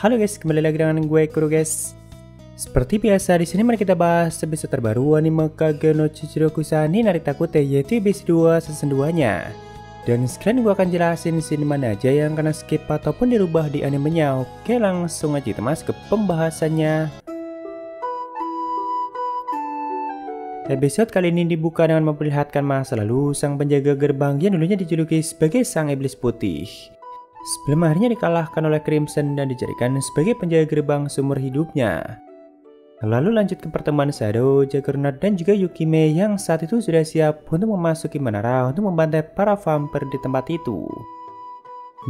Halo guys, kembali lagi dengan gue Kuro guys. Seperti biasa di sini mari kita bahas episode terbaru anime Kage no Chichiroku-san ni Narita Kute, yaitu episode 2 season 2-nya. Dan sekalian gue akan jelasin scene mana aja yang kena skip ataupun dirubah di animenya. Oke, langsung aja kita masuk ke pembahasannya. Episode kali ini dibuka dengan memperlihatkan masa lalu sang penjaga gerbang yang dulunya dijuluki sebagai sang iblis putih. Sebelum akhirnya dikalahkan oleh Crimson dan dijadikan sebagai penjaga gerbang seumur hidupnya. Lalu lanjut ke pertemuan Shadow, Juggernaut dan juga Yukime yang saat itu sudah siap untuk memasuki menara untuk membantai para vampir di tempat itu.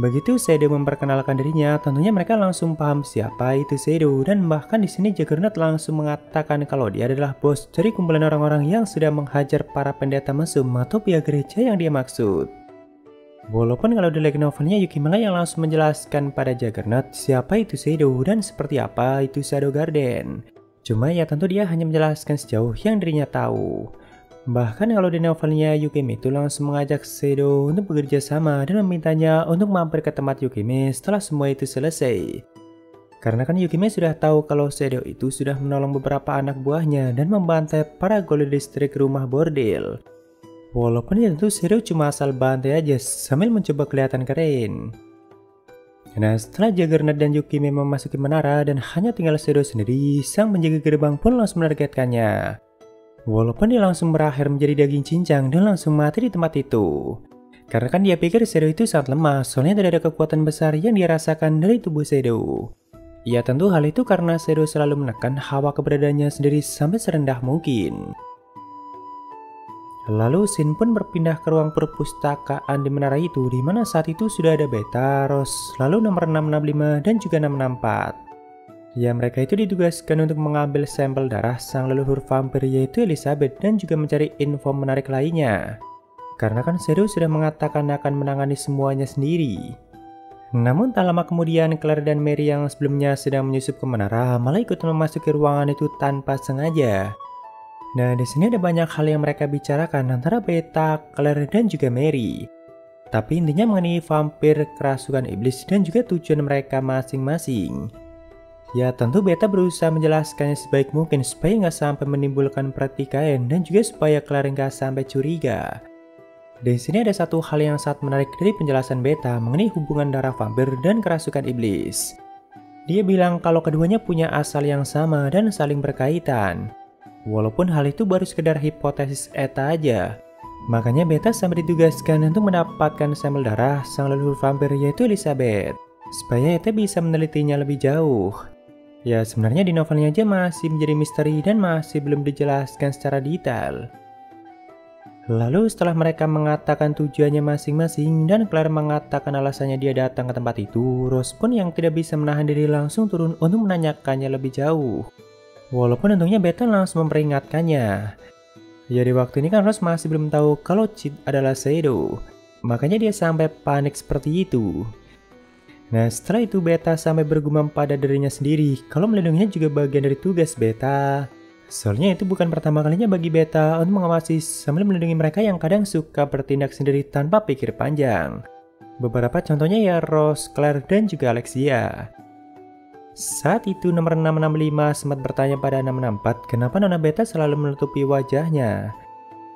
Begitu Shadow memperkenalkan dirinya, tentunya mereka langsung paham siapa itu Shadow, dan bahkan di sini Juggernaut langsung mengatakan kalau dia adalah bos dari kumpulan orang-orang yang sudah menghajar para pendeta mesum atau pihak gereja yang dia maksud. Walaupun kalau di light novelnya Yukime yang langsung menjelaskan pada Juggernaut siapa itu Shadow dan seperti apa itu Shadow Garden. Cuma ya tentu dia hanya menjelaskan sejauh yang dirinya tahu. Bahkan kalau di novelnya Yukime itu langsung mengajak Shadow untuk bekerja sama dan memintanya untuk mampir ke tempat Yukime setelah semua itu selesai. Karena kan Yukime sudah tahu kalau Shadow itu sudah menolong beberapa anak buahnya dan membantai para Gold District rumah bordil. Walaupun ya tentu Shadow cuma asal bantai aja sambil mencoba kelihatan keren. Nah, setelah Juggernaut dan Yukime memasuki menara dan hanya tinggal Shadow sendiri, sang penjaga gerbang pun langsung menargetkannya. Walaupun dia langsung berakhir menjadi daging cincang dan langsung mati di tempat itu. Karena kan dia pikir Shadow itu sangat lemah, soalnya tidak ada kekuatan besar yang dia rasakan dari tubuh Shadow. Ya tentu hal itu karena Shadow selalu menekan hawa keberadaannya sendiri sampai serendah mungkin. Lalu Shin pun berpindah ke ruang perpustakaan di menara itu, di mana saat itu sudah ada Beta, Rose, lalu nomor 665 dan juga 664. Ya, mereka itu ditugaskan untuk mengambil sampel darah sang leluhur vampir yaitu Elizabeth dan juga mencari info menarik lainnya. Karena kan Shadow sudah mengatakan akan menangani semuanya sendiri. Namun tak lama kemudian Claire dan Mary yang sebelumnya sedang menyusup ke menara malah ikut memasuki ruangan itu tanpa sengaja. Nah, di sini ada banyak hal yang mereka bicarakan antara Beta, Claire, dan juga Mary. Tapi intinya mengenai vampir, kerasukan iblis, dan juga tujuan mereka masing-masing. Ya, tentu Beta berusaha menjelaskannya sebaik mungkin supaya nggak sampai menimbulkan pertikaian dan juga supaya Claire nggak sampai curiga. Di sini ada satu hal yang sangat menarik dari penjelasan Beta mengenai hubungan darah vampir dan kerasukan iblis. Dia bilang kalau keduanya punya asal yang sama dan saling berkaitan. Walaupun hal itu baru sekedar hipotesis eta aja. Makanya Beta sampai ditugaskan untuk mendapatkan sampel darah sang leluhur vampir yaitu Elizabeth. Supaya Eta bisa menelitinya lebih jauh. Ya sebenarnya di novelnya aja masih menjadi misteri dan masih belum dijelaskan secara detail. Lalu setelah mereka mengatakan tujuannya masing-masing dan Claire mengatakan alasannya dia datang ke tempat itu, Rose pun yang tidak bisa menahan diri langsung turun untuk menanyakannya lebih jauh. Walaupun tentunya Beta langsung memperingatkannya. Ya di waktu ini kan Rose masih belum tahu kalau Chid adalah Shadow. Makanya dia sampai panik seperti itu. Nah setelah itu Beta sampai bergumam pada dirinya sendiri kalau melindunginya juga bagian dari tugas Beta. Soalnya itu bukan pertama kalinya bagi Beta untuk mengawasi sambil melindungi mereka yang kadang suka bertindak sendiri tanpa pikir panjang. Beberapa contohnya ya Rose, Claire, dan juga Alexia. Saat itu nomor 665 sempat bertanya pada 664 kenapa Nona Beta selalu menutupi wajahnya.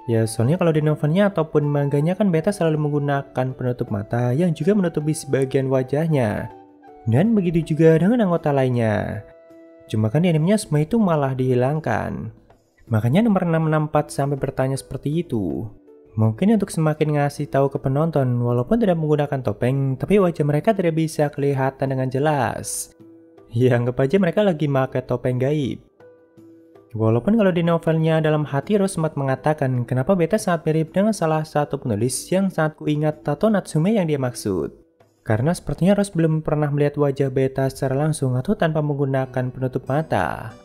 Ya soalnya kalau di novelnya ataupun manganya kan Beta selalu menggunakan penutup mata yang juga menutupi sebagian wajahnya. Dan begitu juga dengan anggota lainnya. Cuma kan di animenya semua itu malah dihilangkan. Makanya nomor 664 sampai bertanya seperti itu. Mungkin untuk semakin ngasih tahu ke penonton walaupun tidak menggunakan topeng tapi wajah mereka tidak bisa kelihatan dengan jelas. Ya anggap aja mereka lagi pakai topeng gaib. Walaupun kalau di novelnya dalam hati Rose sempat mengatakan kenapa Beta sangat mirip dengan salah satu penulis yang sangat kuingat Tato Natsume yang dia maksud. Karena sepertinya Rose belum pernah melihat wajah Beta secara langsung atau tanpa menggunakan penutup mata.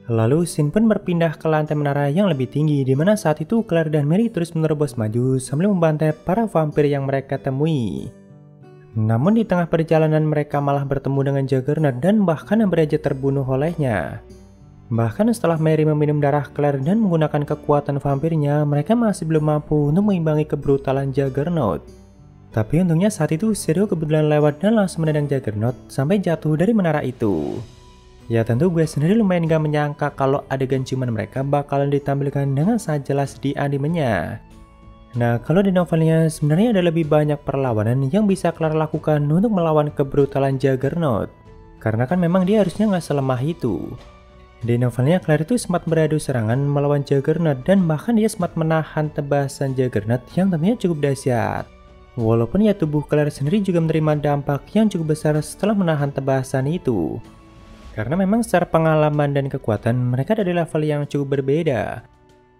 Lalu Shin pun berpindah ke lantai menara yang lebih tinggi di mana saat itu Claire dan Mary terus menerobos maju sambil membantai para vampir yang mereka temui. Namun di tengah perjalanan mereka malah bertemu dengan Juggernaut dan bahkan hampir aja terbunuh olehnya. Bahkan setelah Mary meminum darah Claire dan menggunakan kekuatan vampirnya, mereka masih belum mampu untuk mengimbangi kebrutalan Juggernaut. Tapi untungnya saat itu Shadow kebetulan lewat dan langsung menendang Juggernaut sampai jatuh dari menara itu. Ya tentu gue sendiri lumayan gak menyangka kalau adegan ciuman mereka bakalan ditampilkan dengan sangat jelas di animenya. Nah kalau di novelnya sebenarnya ada lebih banyak perlawanan yang bisa Claire lakukan untuk melawan kebrutalan Juggernaut. Karena kan memang dia harusnya gak selemah itu. Di novelnya Claire itu sempat beradu serangan melawan Juggernaut dan bahkan dia sempat menahan tebasan Juggernaut yang tentunya cukup dahsyat. Walaupun ya tubuh Claire sendiri juga menerima dampak yang cukup besar setelah menahan tebasan itu. Karena memang secara pengalaman dan kekuatan mereka ada di level yang cukup berbeda.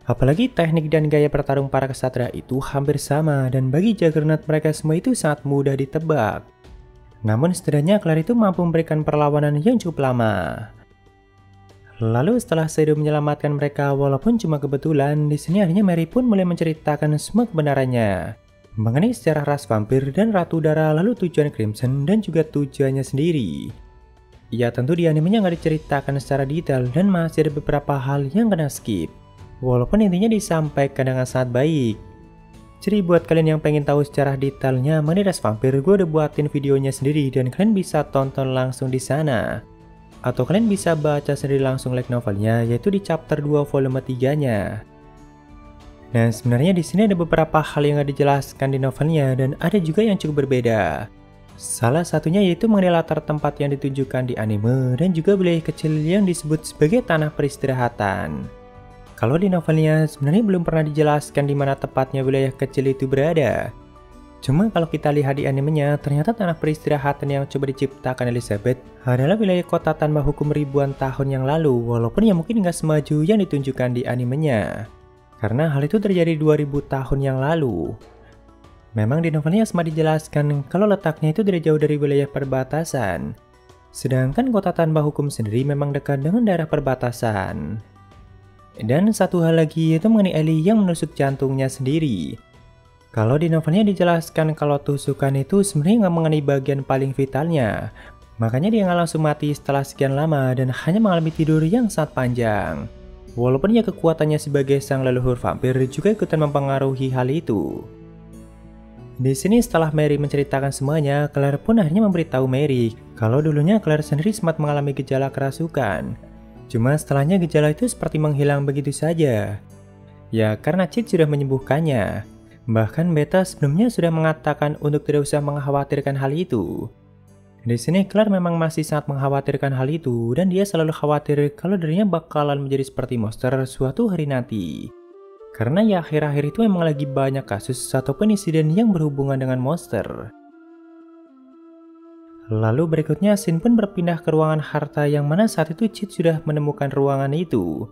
Apalagi teknik dan gaya bertarung para kesatria itu hampir sama dan bagi Juggernaut mereka semua itu sangat mudah ditebak. Namun setidaknya Claire itu mampu memberikan perlawanan yang cukup lama. Lalu setelah Shadow menyelamatkan mereka walaupun cuma kebetulan, di sini akhirnya Mary pun mulai menceritakan semua kebenarannya mengenai sejarah ras vampir dan Ratu Udara, lalu tujuan Crimson dan juga tujuannya sendiri. Ya tentu di animenya nggak diceritakan secara detail dan masih ada beberapa hal yang kena skip. Walaupun intinya disampaikan dengan sangat baik. Jadi buat kalian yang pengen tahu secara detailnya mengenai ras vampir, gue udah buatin videonya sendiri dan kalian bisa tonton langsung di sana. Atau kalian bisa baca sendiri langsung light novelnya, yaitu di chapter 2 volume 3-nya. Dan sebenarnya di sini ada beberapa hal yang gak dijelaskan di novelnya dan ada juga yang cukup berbeda. Salah satunya yaitu mengenai latar tempat yang ditunjukkan di anime dan juga wilayah kecil yang disebut sebagai tanah peristirahatan. Kalau di novelnya sebenarnya belum pernah dijelaskan di mana tepatnya wilayah kecil itu berada. Cuma kalau kita lihat di animenya, ternyata tanah peristirahatan yang coba diciptakan Elizabeth adalah wilayah kota tanpa hukum ribuan tahun yang lalu, walaupun ya mungkin nggak semaju yang ditunjukkan di animenya. Karena hal itu terjadi 2000 tahun yang lalu. Memang di novelnya sempat dijelaskan kalau letaknya itu tidak jauh dari wilayah perbatasan. Sedangkan kota tanpa hukum sendiri memang dekat dengan daerah perbatasan. Dan satu hal lagi yaitu mengenai Ellie yang menusuk jantungnya sendiri. Kalau di novelnya dijelaskan kalau tusukan itu sebenarnya nggak mengenai bagian paling vitalnya. Makanya dia nggak langsung mati setelah sekian lama dan hanya mengalami tidur yang sangat panjang. Walaupun ya kekuatannya sebagai sang leluhur vampir juga ikutan mempengaruhi hal itu. Di sini setelah Mary menceritakan semuanya, Claire pun akhirnya memberitahu Mary kalau dulunya Claire sendiri sempat mengalami gejala kerasukan. Cuma setelahnya gejala itu seperti menghilang begitu saja. Ya karena Cid sudah menyembuhkannya. Bahkan Beta sebelumnya sudah mengatakan untuk tidak usah mengkhawatirkan hal itu. Di sini Claire memang masih sangat mengkhawatirkan hal itu dan dia selalu khawatir kalau dirinya bakalan menjadi seperti monster suatu hari nanti. Karena ya akhir-akhir itu memang lagi banyak kasus ataupun insiden yang berhubungan dengan monster. Lalu berikutnya Shin pun berpindah ke ruangan harta yang mana saat itu Cid sudah menemukan ruangan itu.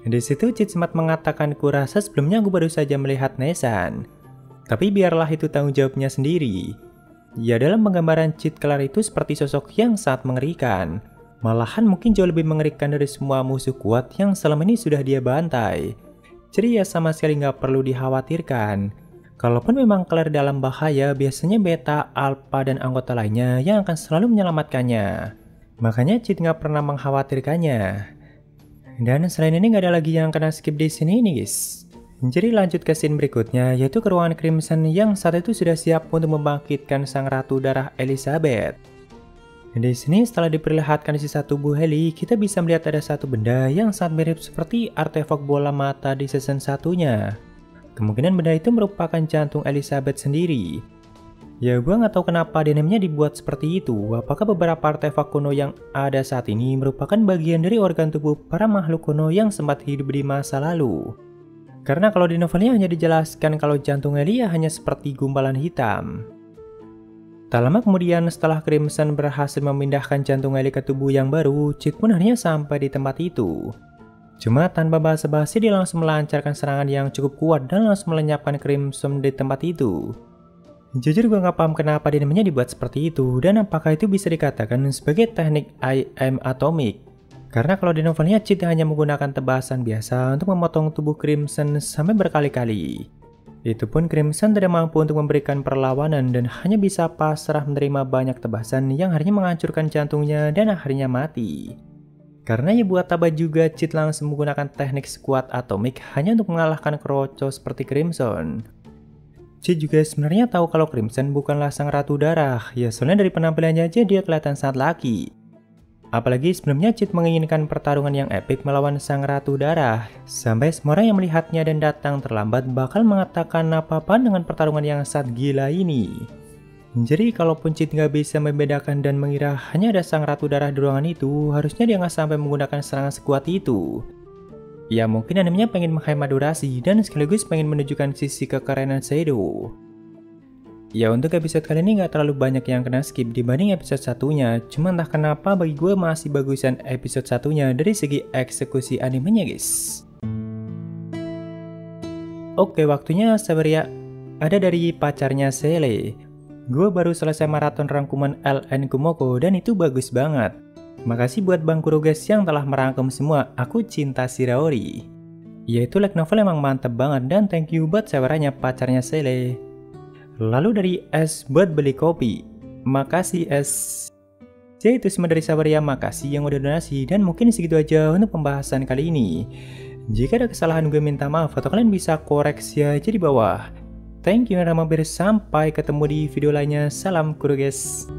Di situ Cid sempat mengatakan, "Kurasa sebelumnya aku baru saja melihat Nesan. Tapi biarlah itu tanggung jawabnya sendiri." Ya dalam penggambaran Cid Claire itu seperti sosok yang sangat mengerikan. Malahan mungkin jauh lebih mengerikan dari semua musuh kuat yang selama ini sudah dia bantai. Jadi ya sama sekali nggak perlu dikhawatirkan. Kalaupun memang Claire dalam bahaya, biasanya Beta, Alpha, dan anggota lainnya yang akan selalu menyelamatkannya. Makanya Cid nggak pernah mengkhawatirkannya. Dan selain ini nggak ada lagi yang kena skip di sini nih guys. Jadi lanjut ke scene berikutnya, yaitu ke ruangan Crimson yang saat itu sudah siap untuk membangkitkan sang Ratu Darah Elizabeth. Di sini setelah diperlihatkan sisa tubuh Ellie, kita bisa melihat ada satu benda yang sangat mirip seperti artefak bola mata di season satunya. Kemungkinan benda itu merupakan jantung Elizabeth sendiri. Ya gua nggak tahu kenapa animenya dibuat seperti itu. Apakah beberapa artefak kuno yang ada saat ini merupakan bagian dari organ tubuh para makhluk kuno yang sempat hidup di masa lalu? Karena kalau di novelnya hanya dijelaskan kalau jantung Ellie hanya seperti gumpalan hitam. Tak lama kemudian setelah Crimson berhasil memindahkan jantung Ellie ke tubuh yang baru, Cid pun akhirnya sampai di tempat itu. Cuma tanpa basa-basi dia langsung melancarkan serangan yang cukup kuat dan langsung melenyapkan Crimson di tempat itu. Jujur gue gak paham kenapa dinamanya dibuat seperti itu dan apakah itu bisa dikatakan sebagai teknik I am atomic. Karena kalau di novelnya Cid hanya menggunakan tebasan biasa untuk memotong tubuh Crimson sampai berkali-kali. Itu pun Crimson tidak mampu untuk memberikan perlawanan dan hanya bisa pasrah menerima banyak tebasan yang akhirnya menghancurkan jantungnya dan akhirnya mati. Karena ya buat apa juga Cid langsung menggunakan teknik squad atomik hanya untuk mengalahkan kroco seperti Crimson. Chit juga sebenarnya tahu kalau Crimson bukanlah sang ratu darah. Ya soalnya dari penampilannya aja dia kelihatan sangat laki. Apalagi sebelumnya Chit menginginkan pertarungan yang epik melawan sang ratu darah. Sampai semua orang yang melihatnya dan datang terlambat bakal mengatakan apa-apa dengan pertarungan yang sangat gila ini. Jadi kalaupun Chit nggak bisa membedakan dan mengira hanya ada sang ratu darah di ruangan itu, harusnya dia nggak sampai menggunakan serangan sekuat itu. Ya mungkin animenya pengen menghemat durasi dan sekaligus pengen menunjukkan sisi kekerenan Shadow. Ya untuk episode kali ini nggak terlalu banyak yang kena skip dibanding episode satunya, cuma entah kenapa bagi gue masih bagusan episode satunya dari segi eksekusi animenya guys. Oke waktunya Saberia, ada dari pacarnya Sele. Gue baru selesai maraton rangkuman LN Kumoko dan itu bagus banget. Makasih buat Bang Kuroges yang telah merangkum semua, aku cinta Shiraori. Yaitu light novel emang mantep banget dan thank you buat sewaranya pacarnya Sele. Lalu dari S buat beli kopi, makasih S. Ya itu semua dari Saberia, makasih yang udah donasi dan mungkin segitu aja untuk pembahasan kali ini. Jika ada kesalahan gue minta maaf atau kalian bisa koreksi aja di bawah. Thank you dan sampai ketemu di video lainnya, salam Kuroges.